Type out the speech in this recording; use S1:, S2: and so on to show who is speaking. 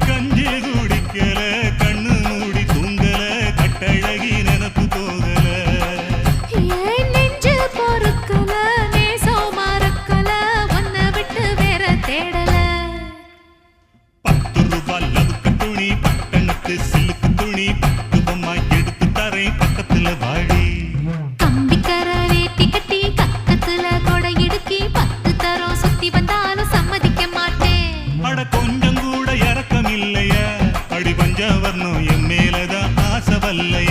S1: கஞ்சி குடிக்கல கண்ணு மூடி தூங்கல கட்டழகி நினப்பு போகல
S2: நெஞ்சு பொறுக்கல நேசோ மறக்கல ஒன்ன விட்டு வேற தேடல
S1: 10 ரூபாய் லவுக்கு துணி பட்டணத்து சிலுக்கு துணி 10 பொம்மா எடுத்து தரேன் பக்கத்துல வாடி
S2: கம்பிக்கர வேட்டி கட்டி கக்கத்துல கொடை இடுக்கி 10 தரம் சுத்தி வந்தாலும் சம்மதிக்க மாட்டேன்
S1: அட கொஞ்சம் கூட இறக்கம் இல்லையா அடி பஞ்சவர்ணம் என் மேலதான் ஆசை வல்லையா